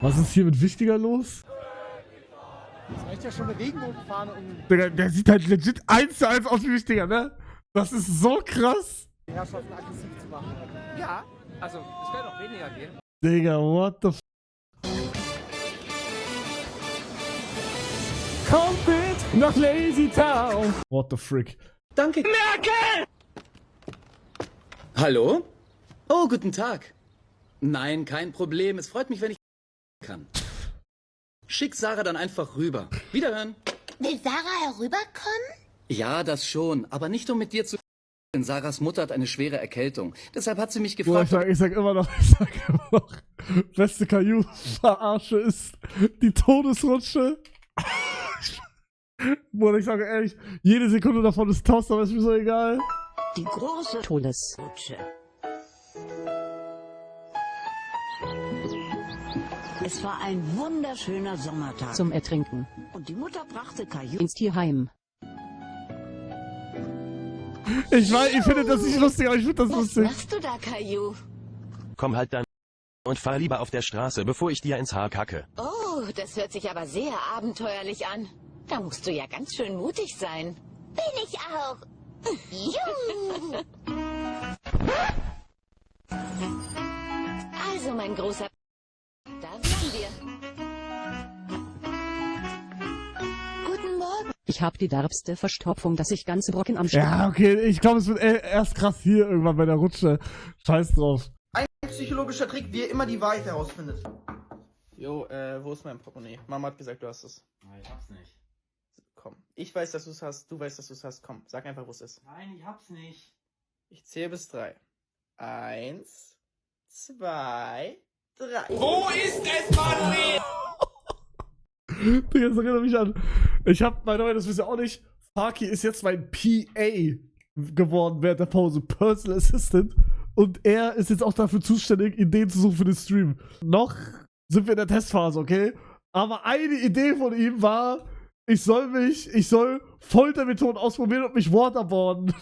Was ist hier mit Wichtiger los? Das reicht ja schon eine Regenbogenfahne, um Digga, der sieht halt legit 1:1 aus wie Wichtiger, ne? Das ist so krass. die Herrschaften aggressiv zu machen. Ja, also es könnte noch weniger gehen. Digga, what the f... Kommt mit nach Lazy Town. What the frick? Danke. Merkel! Hallo? Oh, guten Tag. Nein, kein Problem. Es freut mich, wenn ich kann. Schick Sarah dann einfach rüber. Wiederhören. Will Sarah herüberkommen? Ja, das schon, aber nicht um mit dir zu... Denn Sarahs Mutter hat eine schwere Erkältung. Deshalb hat sie mich Bruder, gefragt... ich sag immer noch, beste Caillou-Verarsche ist die Todesrutsche. Bruder, ich sage ehrlich, jede Sekunde davon ist Toast, aber ist mir so egal. Die große Todesrutsche. Es war ein wunderschöner Sommertag zum Ertrinken und die Mutter brachte Caillou ins Tierheim. Ich weiß, ich finde das nicht lustig, aber ich finde das Was lustig. machst du da, Caillou? Komm halt dann und fahr lieber auf der Straße, bevor ich dir ins Haar kacke. Oh, das hört sich aber sehr abenteuerlich an. Da musst du ja ganz schön mutig sein. Bin ich auch. Juhu. Also, mein großer... Da waren wir. Guten Morgen. Ich hab die derbste Verstopfung, dass ich ganze Brocken am Stück. Ja, okay, ich glaube, es wird erst krass hier irgendwann bei der Rutsche. Scheiß drauf. Ein psychologischer Trick, wie ihr immer die Wahrheit herausfindet. Jo, wo ist mein Portemonnaie? Mama hat gesagt, du hast es. Nein, ich hab's nicht. Komm, ich weiß, dass du es hast, du weißt, dass du es hast. Komm, sag einfach, wo es ist. Nein, ich hab's nicht. Ich zähle bis 3. 1, 2, 3. Wo ist es, Manuel? Digga, das erinnert mich an. Ich hab, by the way, das wisst ihr auch nicht, Farki ist jetzt mein PA geworden während der Pause. Personal Assistant. Und er ist jetzt auch dafür zuständig, Ideen zu suchen für den Stream. Noch sind wir in der Testphase, okay? Aber eine Idee von ihm war, ich soll Foltermethoden ausprobieren und mich waterboarden.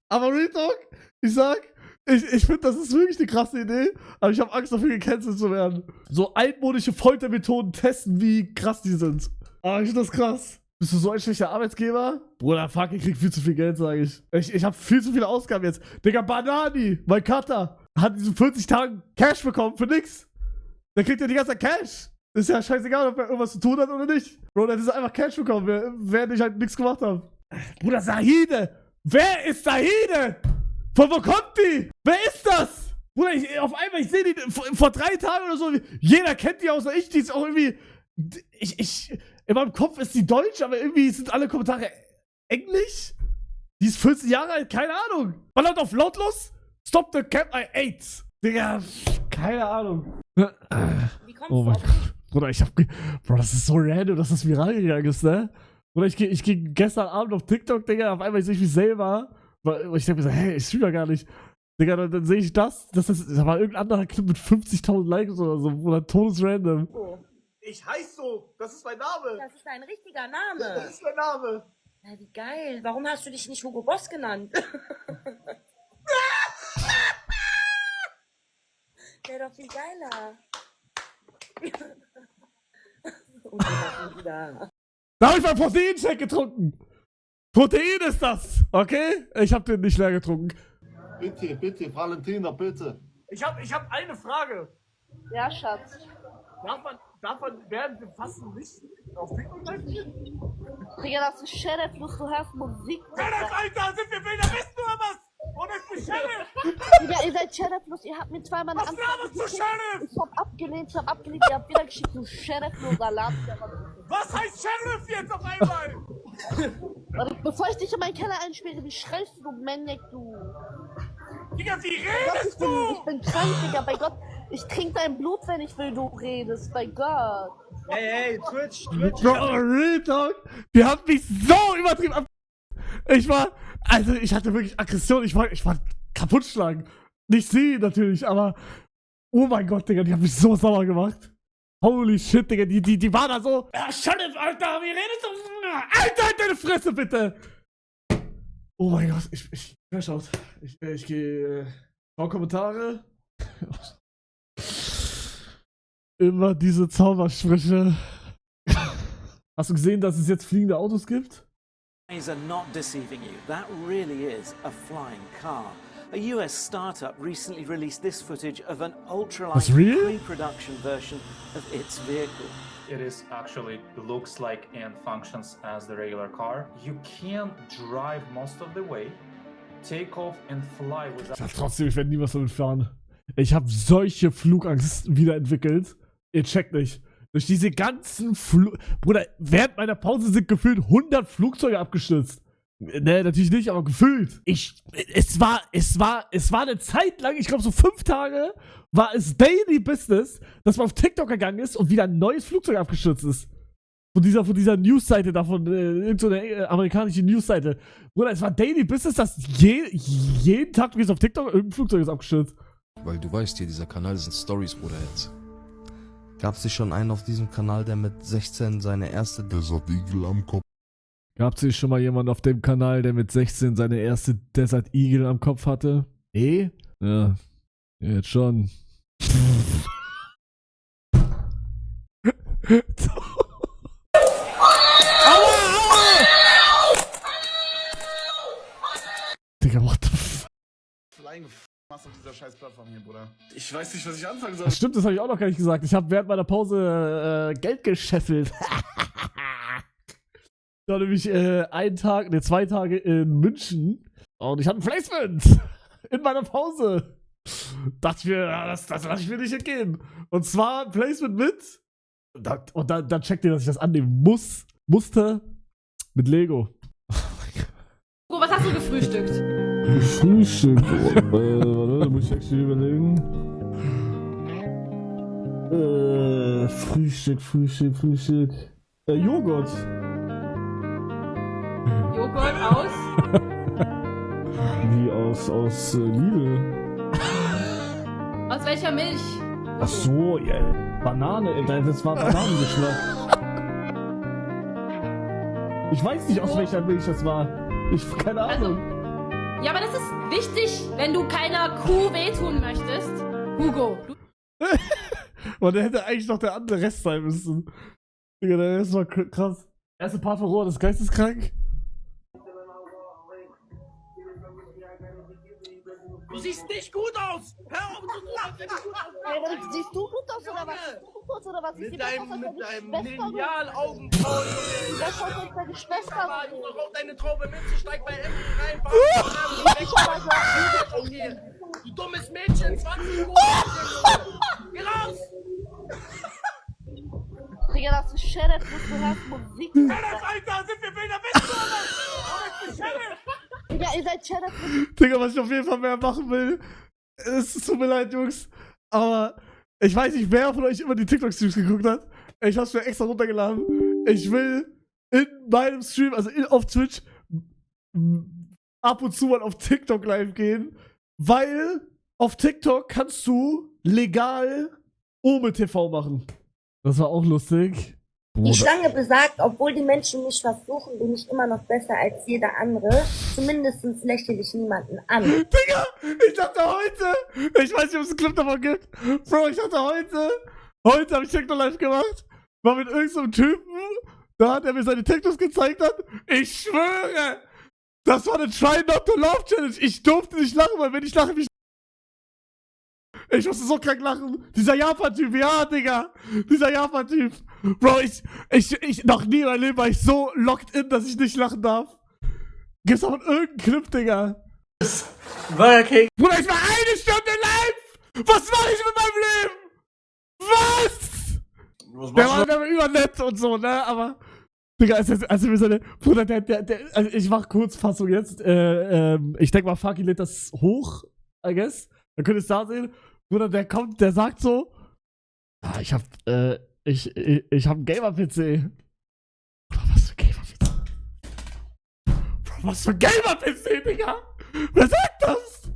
Aber Real Talk, ich sag, ich finde, das ist wirklich eine krasse Idee, aber ich habe Angst dafür, gecancelt zu werden. So altmodische Foltermethoden testen, wie krass die sind. Aber ich finde das krass. Bist du so ein schlechter Arbeitsgeber? Bruder, fuck, ich krieg viel zu viel Geld, sage ich. Ich habe viel zu viele Ausgaben jetzt. Digga, Banani, mein Cutter, hat in diesen 40 Tagen Cash bekommen für nix. Der kriegt ja die ganze Zeit Cash. Ist ja scheißegal, ob er irgendwas zu tun hat oder nicht. Bro, der hat einfach Cash bekommen, während ich halt nichts gemacht habe. Bruder, Sahide! Wer ist Sahide? Von wo kommt die? Wer ist das? Bruder, auf einmal, ich sehe die vor 3 Tagen oder so. Jeder kennt die außer ich. Die ist auch irgendwie... in meinem Kopf ist die deutsch, aber irgendwie sind alle Kommentare englisch. Die ist 14 Jahre alt, keine Ahnung. Ballert auf lautlos. Stop the cap I ate. Digga, keine Ahnung. Wie kommst Oh du mein auf Gott. Bruder, Bro, das ist so random, dass das viral gegangen ist, ne? Bruder, ich geh gestern Abend auf TikTok, Digga, auf einmal sehe ich mich selber. Und ich denke mir so, hey, ich stream ja gar nicht. Digga, dann sehe ich das war irgendein anderer Clip mit 50.000 Likes oder so, Bruder, todesrandom. Oh, Ich heiß so, das ist mein Name. das ist dein richtiger Name. ist mein Name. Ja, wie geil. Warum hast du dich nicht Hugo Boss genannt? Wäre doch viel geiler. Und wieder. Da habe ich mal Proteinshake getrunken. Protein ist das, okay? Ich habe den nicht leer getrunken. Bitte, Valentina, bitte. Ich hab eine Frage. Ja, Schatz. Darf man während dem Fasten nicht auf TikTok live gehen? Digga, das ist Sheriff-Lust, du hörst Musik. Alter, sind wir wilder Westen oder was? Und ich bin Sheriff! Digga, ihr seid Sheriff-Lust, ihr habt mir zweimal eine Anfrage du, Sheriff? Ich hab abgelehnt, ihr habt wieder geschickt, du Sheriff-Lust-Alarm. Was heißt Sheriff jetzt auf einmal? Warte, bevor ich dich in meinen Keller einsperre, wie schreist du, Maniac, du? Digga, wie Ich bin krank, Digga, bei Gott. Ich trinke dein Blut, wenn ich will, du redest, bei Gott. Hey, Twitch. Bro, Real Talk, die haben mich so übertrieben ab... Ich hatte wirklich Aggression, ich war kaputtschlagen. Nicht sie natürlich, aber... Oh mein Gott, Digga, die haben mich so sauer gemacht. Holy shit, Digga, die war da so... Ja, Sheriff, Alter, wie redest du? Alter, halt deine Fresse, bitte! Oh mein Gott, ich crash out. Ich gehe... Kommentare. Immer diese Zaubersprüche. Hast du gesehen, dass es jetzt fliegende Autos gibt? Are not deceiving you. That really is a flying car. A US startup recently released this footage of an ultralight That's real? pre-production version of its vehicle. It is actually looks like and functions as the regular car. You can drive most of the way, take off and fly without. Ich sag trotzdem, ich werde niemals damit fahren. Ich habe solche Flugangst wiederentwickelt. Ihr checkt nicht. Durch diese ganzen Bruder, während meiner Pause sind gefühlt 100 Flugzeuge abgestürzt. Ne, natürlich nicht, aber gefühlt. Es war eine Zeit lang, ich glaube so 5 Tage, war es Daily Business, dass man auf TikTok gegangen ist und wieder ein neues Flugzeug abgestürzt ist. Von dieser Newsseite da, von irgendeiner amerikanischen Newsseite. Bruder, es war Daily Business, dass jeden Tag du gehst auf TikTok, irgendein Flugzeug ist abgestürzt. Weil du weißt hier, dieser Kanal sind Stories, Bruder, jetzt. Gab's hier schon einen auf diesem Kanal, der mit 16 seine erste Desert Eagle am Kopf... Gab's hier schon mal jemanden auf dem Kanal, der mit 16 seine erste Desert Eagle am Kopf hatte? Ja, jetzt schon. Digga, what the f... Was auf dieser scheiß Plattform hier, Bruder? Ich weiß nicht, was ich anfangen soll. Das stimmt, das habe ich auch noch gar nicht gesagt. Ich habe während meiner Pause Geld gescheffelt. Ich war nämlich 2 Tage in München und ich hatte ein Placement in meiner Pause. Dachte ich mir, das lasse ich mir nicht entgehen. Und zwar ein Placement mit, und dann checkt ihr, dass ich das annehmen musste, mit Lego. Oh, was hast du gefrühstückt? Frühstück. Warte, da muss ich actually überlegen. Frühstück. Joghurt. Joghurt aus? Wie aus Lidl. Aus welcher Milch? Ach so, ja. Banane, das war Bananengeschmack. Ich weiß nicht, aus welcher Milch das war. Keine Ahnung. Ja, aber das ist wichtig, wenn du keiner Kuh wehtun möchtest. Hugo. Und der hätte eigentlich noch der andere Rest sein müssen. Digga, der ist mal krass. Erste Part von Rohr, das ist geisteskrank. Du siehst nicht gut aus! Hör auf zu tun, als wenn du gut aussiehst! Siehst du gut aus oder was? Siehst du gut aus oder was? Mit deinem Lineal-Augenbrauen! Das ist doch deine Schwester! Du noch auf deine Traube Mütze, steig bei Emily rein, okay. Du dummes Mädchen, 20 Uhr! Geh raus! Digga, das ist Sheriff, du hörst Musik. Sheriff, Alter, sind wir wilder Witze, oder? Ich bin Sheriff! Digga, ihr seid Sheriff. Digga, was ich auf jeden Fall mehr machen will, es tut mir leid, Jungs, aber ich weiß nicht, wer von euch immer die TikTok-Streams geguckt hat. Ich hab's mir extra runtergeladen. Ich will in meinem Stream, also auf Twitch, ab und zu mal auf TikTok live gehen, weil auf TikTok kannst du legal Ome-TV machen. Das war auch lustig. Die Schlange besagt, obwohl die Menschen mich verfluchen, bin ich immer noch besser als jeder andere. Zumindest lächle ich niemanden an. Digga, ich dachte heute, ich weiß nicht, ob es einen Clip davon gibt. Bro, ich dachte heute habe ich TikTok live gemacht, war mit irgendeinem Typen, da hat er mir seine TikToks gezeigt hat. Ich schwöre, das war eine Try Not to Love Challenge. Ich durfte nicht lachen, weil wenn ich lache, ich musste so krank lachen. Dieser Japan-Typ, ja, Digga. Dieser Japan-Typ. Bro, ich noch nie in meinem Leben war ich so locked in, dass ich nicht lachen darf. Gibt's auch irgendeinen Clip, Digga? Burger King. Bruder, ich war 1 Stunde live! Was mache ich mit meinem Leben? Was? Der war übernett und so, ne? Aber, Digga, also wir seine. Bruder, also ich mach Kurzfassung jetzt. Ich denke mal, Faki lädt das hoch, I guess. Dann könnt ihr es da sehen. Bruder, der kommt, der sagt so: ich hab einen Gamer-PC. Bruder, was für ein Gamer-PC? Bro, was für ein Gamer-PC, Digga? Wer sagt das?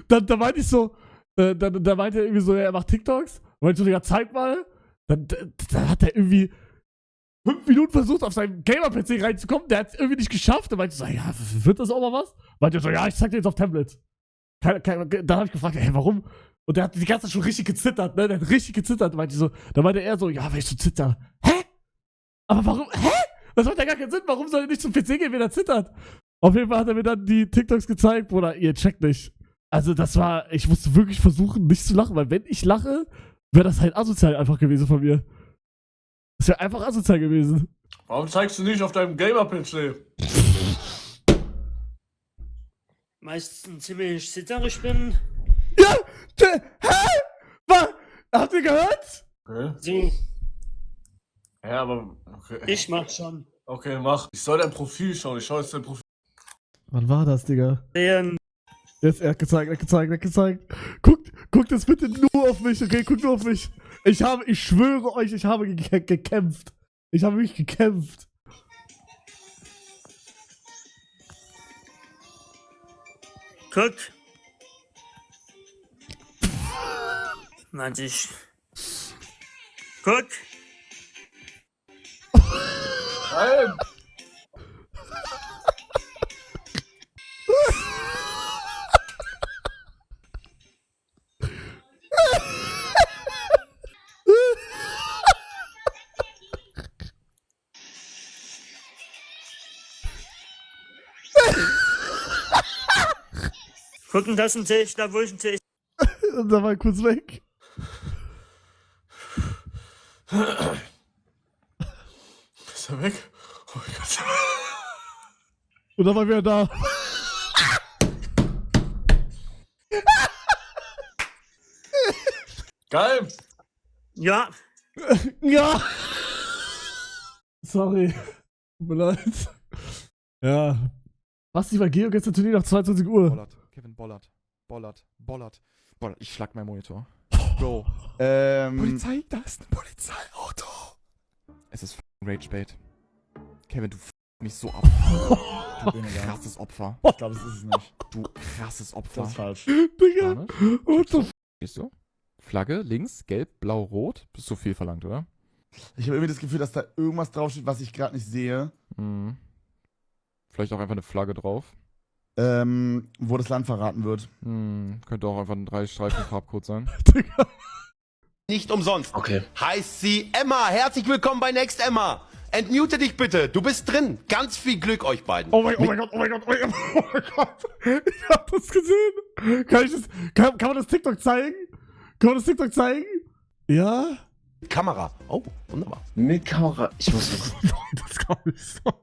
Dann meinte ich so, da meinte er irgendwie so, ja, er macht TikToks. Und meinte so, Digga, zeig mal. Dann hat er irgendwie 5 Minuten versucht, auf seinen Gamer-PC reinzukommen. Der hat es irgendwie nicht geschafft. Er meinte so, ja, wird das auch mal was? Meinte so, ja, ich zeig dir jetzt auf Tablet. Dann habe ich gefragt, hey, warum Und der hat die ganze Zeit schon richtig gezittert, ne? Der hat richtig gezittert. Da meinte er so, ja, weil ich so zitter. Hä? Aber warum? Hä? Das macht ja gar keinen Sinn. Warum soll er nicht zum PC gehen, wenn er zittert? Auf jeden Fall hat er mir dann die TikToks gezeigt, Bruder, ihr checkt nicht. Also ich musste wirklich versuchen, nicht zu lachen, weil wenn ich lache, wäre das halt asozial einfach gewesen von mir. Das wäre einfach asozial gewesen. Warum zeigst du nicht auf deinem Gamer-PC? Meistens ziemlich zittrig bin. Ja! Hä? Was? Habt ihr gehört? Okay. So, Ja, aber... Okay. ich mach schon. Okay, mach. Ich soll dein Profil schauen. Ich schau jetzt dein Profil. Wann war das, Digga? Den Jetzt, er hat gezeigt. Guckt jetzt bitte nur auf mich, okay? Guckt nur auf mich. Ich schwöre euch, ich habe gekämpft. Ich habe mich gekämpft. Guck. Meinte ich. Guck. Nein! Gucken, das ist ein Tisch, da wo ich ein Tisch. Und da war er kurz weg. Ist er weg? Oh mein Gott. Und dann war er wieder da. Geil! Ja. Ja! Sorry. Tut mir leid. Ja. Was, lieber Geo, gestern Turnier nach 22 Uhr? Bollert. Kevin Bollert. Bollert. Ich schlag meinen Monitor. Bro. Polizei, da ist ein Polizeiauto. Es ist Ragebait. Kevin, du mich so ab. Du krasses Opfer. Ich glaube, das ist es nicht. Du krasses Opfer. Das ist falsch. Digga. What the f***? Siehst du? Flagge, links, gelb, blau, rot. Bist so viel verlangt, oder? Ich habe irgendwie das Gefühl, dass da irgendwas draufsteht, was ich gerade nicht sehe. Mhm. Vielleicht auch einfach eine Flagge drauf. Wo das Land verraten wird. Könnte auch einfach ein 3-Streifen-Farbcode sein. Digga. Nicht umsonst. Okay. Heißt sie Emma. Herzlich willkommen bei Next Emma. Entmute dich bitte. Du bist drin. Ganz viel Glück euch beiden. Oh mein Gott. Ich hab das gesehen. Kann man das TikTok zeigen? Ja? Kamera. Oh, wunderbar. Mit Kamera. Ich muss mal gucken. Das kann nicht sein.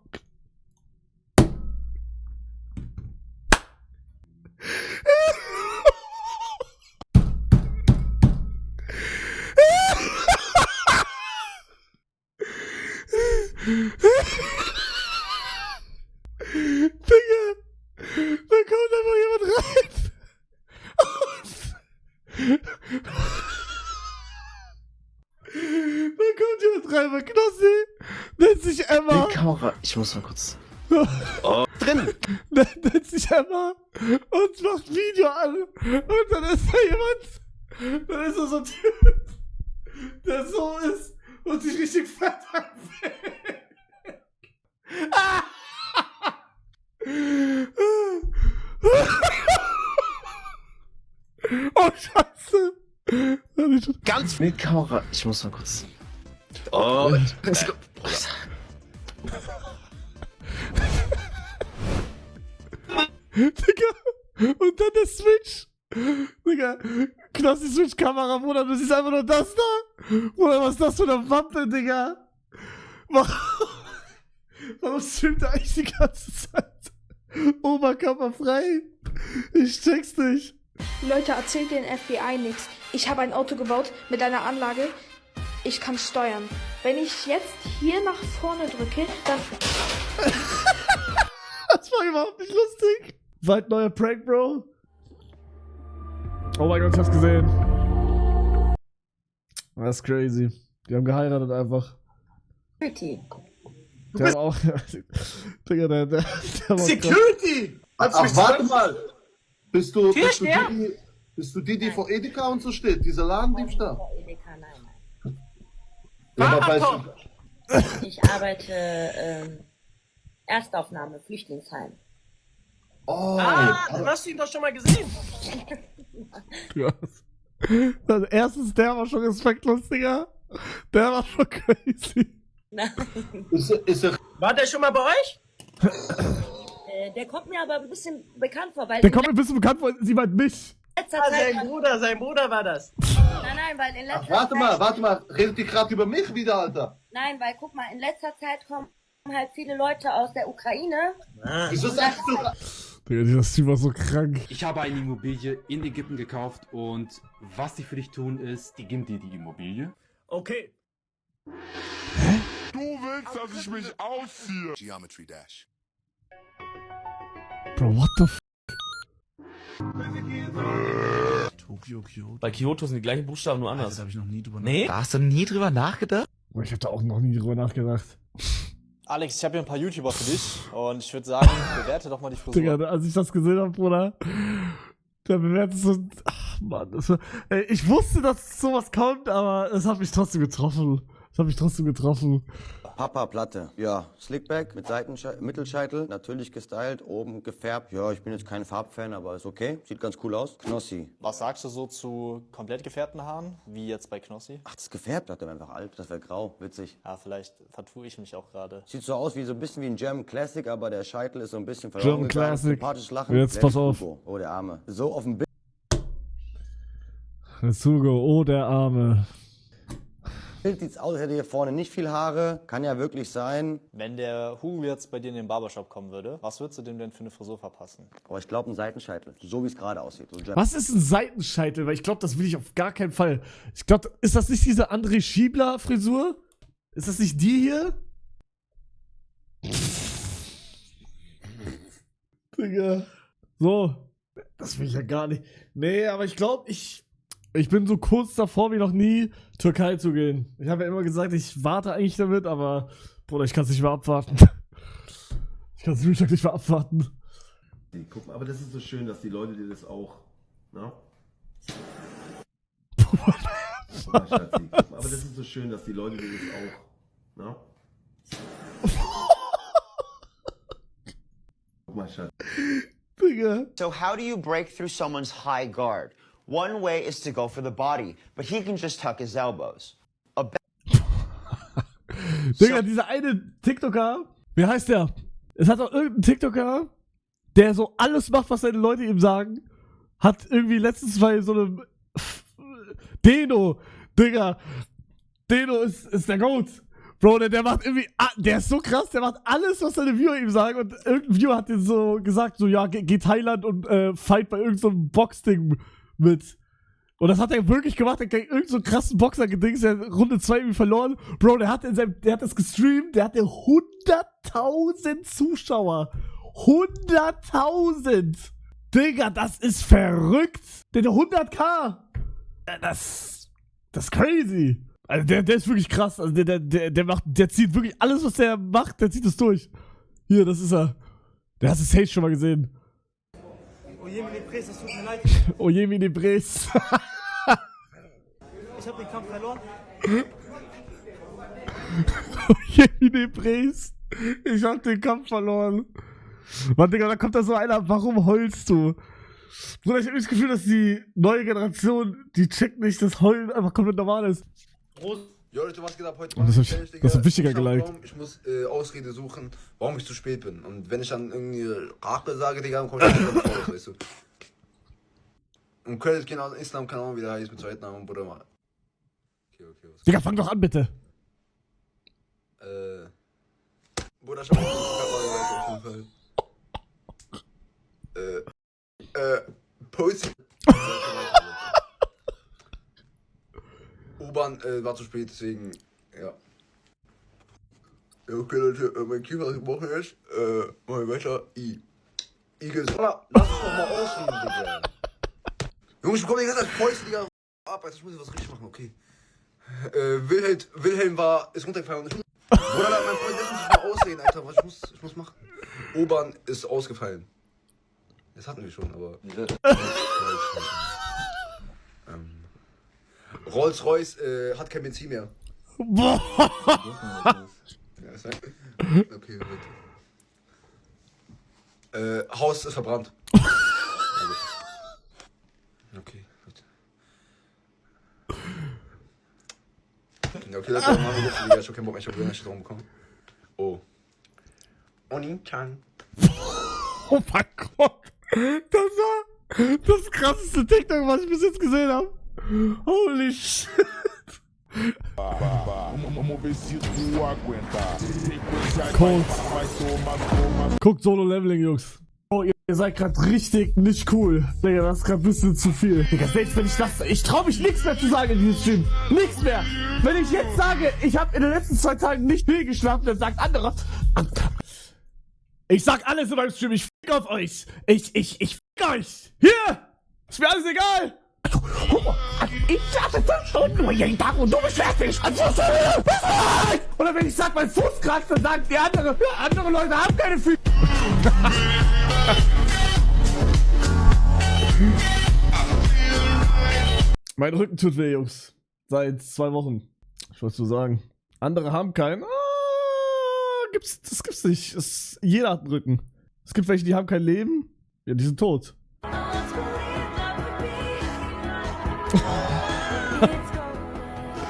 Digga, da kommt einfach jemand rein. Da kommt jemand rein, bei Knossi. Nennt sich Emma. Mit Kamera. Ich muss mal kurz. Drin. Nennt sich Emma und macht Video an. Und dann ist da jemand. Dann ist da so ein Typ, der so ist und sich richtig fett anfällt. Oh, Scheiße. Ganz Mit Kamera. Ich muss mal kurz. Oh. Digga. Und dann der Switch. Digga. Knossi Switch-Kamera, Bruder. Du siehst einfach nur das da. Bruder, was ist das für eine Wampe, Digga? Warum streamt er eigentlich die ganze Zeit? Oberkörper frei. Ich check's nicht. Leute, erzählt den FBI nichts. Ich habe ein Auto gebaut mit einer Anlage. Ich kann steuern. Wenn ich jetzt hier nach vorne drücke, dann... Das war überhaupt nicht lustig. Weit neuer Prank, Bro. Oh mein Gott, ich hab's gesehen. Das ist crazy. Die haben geheiratet einfach. Security. Der haben auch... Digga, der war Security! Ach, warte mal! Bist du die vor Edeka und so steht? Dieser Ladendiebstahl? Edeka, nein. Ja, aber Ich arbeite Erstaufnahme, Flüchtlingsheim. Oh, Du hast ihn doch schon mal gesehen. krass. Also erstens, der war schon respektlos, Digga. Der war schon crazy. Nein. War der schon mal bei euch? Der kommt mir aber ein bisschen bekannt vor, weil Der kommt mir ein bisschen bekannt vor, sie meint mich. letzter Zeit... Sein Bruder war das. Nein, weil in letzter Zeit... Warte mal, redet ihr gerade über mich wieder, Alter? Nein, weil guck mal, in letzter Zeit kommen halt viele Leute aus der Ukraine. Wieso sagst du... Digga, dieser Stream war so krank. Ich habe eine Immobilie in Ägypten gekauft und was die für dich tun ist, die geben dir die Immobilie. Okay. Du willst, dass ich mich ausziehe. Geometry Dash. Bro, what the f... Tokyo, Kyoto. Bei Kyoto sind die gleichen Buchstaben, nur anders. Das habe ich noch nie drüber Nee? Da hast du nie drüber nachgedacht? Boah, ich hab da auch noch nie drüber nachgedacht. Alex, ich habe hier ein paar YouTuber für dich und ich würde sagen, bewerte doch mal die Frisur. Digga, als ich das gesehen hab, Bruder, da bewertet so... Ach, Mann, das war, ey, ich wusste, dass sowas kommt, aber es hat mich trotzdem getroffen. Papa Platte. Ja, Slickback mit Mittelscheitel, natürlich gestylt, oben gefärbt. Ja, ich bin jetzt kein Farbfan, aber ist okay. Sieht ganz cool aus. Knossi. Was sagst du so zu komplett gefärbten Haaren, wie jetzt bei Knossi? Ach, das ist gefärbt, hat er einfach alt. Das wäre grau. Witzig. Ja, vielleicht vertue ich mich auch gerade. Sieht so aus wie so ein bisschen wie ein German Classic, aber der Scheitel ist so ein bisschen German Classic. Sympathisch lachen. Jetzt pass auf. Oh, der Arme. So auf dem Bild. Sugo, oh, der Arme. Sieht's aus, als hätte hier vorne nicht viel Haare. Kann ja wirklich sein. Wenn der Hugo jetzt bei dir in den Barbershop kommen würde, was würdest du dem denn für eine Frisur verpassen? Aber ich glaube, ein Seitenscheitel. So wie es gerade aussieht. So Was ist ein Seitenscheitel? Weil ich glaube, das will ich auf gar keinen Fall. Ich glaube, ist das nicht diese André Schiebler-Frisur? Ist das nicht die hier? Digga. So. Das will ich ja gar nicht. Nee, aber ich glaube, ich bin so kurz davor wie noch nie, Türkei zu gehen. Ich habe ja immer gesagt, ich warte eigentlich damit, aber Bruder, ich kann es nicht mehr abwarten. Ich kann es wirklich nicht mehr abwarten. Guck mal, aber das ist so schön, dass die Leute dir das auch, ne? Guck mal, Schatzi, guck mal, aber das ist so schön, dass die Leute dir das auch, ne? Guck mal, Schatzi. Digga. So how do you break through someone's high guard? One way is to go for the body, but he can just tuck his elbows. Digga, dieser eine TikToker, wie heißt der? Es hat doch irgendein TikToker, der so alles macht, was seine Leute ihm sagen, hat irgendwie letztens bei so einem Deno, Digga, Deno ist der Goat. Bro, der macht irgendwie, der ist so krass, der macht alles, was seine Viewer ihm sagen und irgendein Viewer hat ihm so gesagt, so ja, geh Thailand und fight bei irgendeinem so Boxding mit. Und das hat er wirklich gemacht, der hat irgendeinen so krassen Boxer gedings, der hat Runde 2 irgendwie verloren. Bro, der hat das gestreamt, der hatte 100.000 Zuschauer. 100.000! Digga, das ist verrückt! Der hat 100k! Das ist crazy! Also der ist wirklich krass. Also der zieht wirklich alles, was der macht, der zieht es durch. Hier, das ist er. Der hast du safe schon mal gesehen. Oyemine Pres, das tut mir leid. Oyemine Pres. Ich hab den Kampf verloren. Oyemine Pres. Ich hab den Kampf verloren. Mann, Digga, da kommt da so einer, warum heulst du? Bruder, ich hab das Gefühl, dass die neue Generation, die checkt nicht, dass Heulen einfach komplett normal ist. Jo, Leute, was geht ab heute? Und das ist wichtiger geliked. Ich muss Ausrede suchen, warum ich zu spät bin. Und wenn ich dann irgendwie Rache sage, Digga, dann komm ich nicht raus, weißt du. Und Credit gehen aus Islam kann auch wieder heißen mit zweiten Namen, Bruder, mal. Okay. Digga, fang doch an, bitte. Bruder, schau mal, auf jeden Fall. Post. U-Bahn war zu spät, deswegen, ja. Ja, okay, Leute, mein Kiefer ist gebrochen jetzt. Mach ich weiter. Igel. Lass uns doch mal ausreden, Digga. Junge, ich bekomme die ganze Zeit Fäuste, Digga. Ich muss was richtig machen, okay. Wilhelm ist runtergefallen. Bruder, mein Freund, lass uns mal ausreden, Alter. Was ich muss machen. U-Bahn ist ausgefallen. Das hatten wir schon, aber. Rolls-Royce hat kein Benzin mehr. Boah! Okay, gut. Haus ist verbrannt. Okay, gut. Ja, okay, das machen wir jetzt. Digga, ich hab keinen Bock mehr, ich hab richtig drum bekommen. Oh. Oni-chan. Oh mein Gott. Das war das krasseste TikTok, was ich bis jetzt gesehen habe. Holy shit. Guckt Solo-Leveling, Jungs. Oh, ihr seid gerade richtig nicht cool. Digga, das ist gerade ein bisschen zu viel. Digga, selbst wenn ich das... Ich trau mich nichts mehr zu sagen in diesem Stream. Nichts mehr. Wenn ich jetzt sage, ich habe in den letzten 2 Tagen nicht viel geschlafen, dann sagt andere... Ich sag alles in meinem Stream. Ich fick auf euch. Ich fick euch. Hier. Ist mir alles egal. Ich schlafe 5 Stunden nur jeden Tag und du bist fertig. Oder wenn ich sag, mein Fuß kratzt, dann sagen die andere Leute haben keine Füße. Mein Rücken tut weh, Jungs. Seit 2 Wochen. Ich wollte so sagen. Andere haben keinen. Das gibt's nicht. Jeder hat einen Rücken. Es gibt welche, die haben kein Leben. Ja, die sind tot.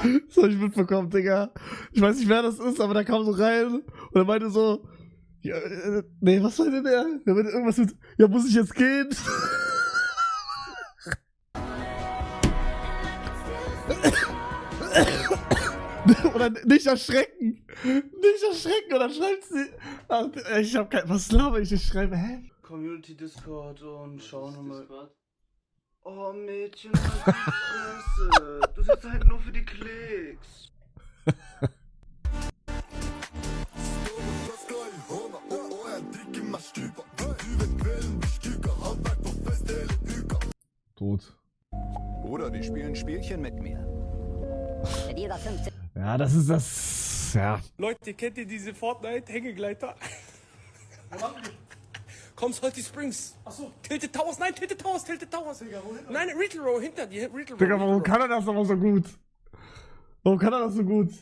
Das hab ich mitbekommen, Digga. Ich weiß nicht, wer das ist, aber der kam so rein und er meinte so, ja, nee, was meinte der? Der meinte irgendwas mit, ja, muss ich jetzt gehen? Oder nicht erschrecken. Nicht erschrecken. Und dann schreibt sie, ach, ich hab kein, was laber ich? Ich schreibe, hä? Community Discord und schauen mal. Oh Mädchen, halt die Fresse. Du sitzt halt nur für die Klicks. Tot. Bruder, wir spielen Spielchen mit mir. Ja, das ist das. Ja. Leute, kennt ihr diese Fortnite-Hängegleiter? Komm, Salty Springs. Achso, Tilted Towers. Nein, Tilted Towers, Tilted Towers. Nein, Riddle Row, hinter dir. Riddle Row. Digga, warum kann er das aber so gut? Warum kann er das so gut?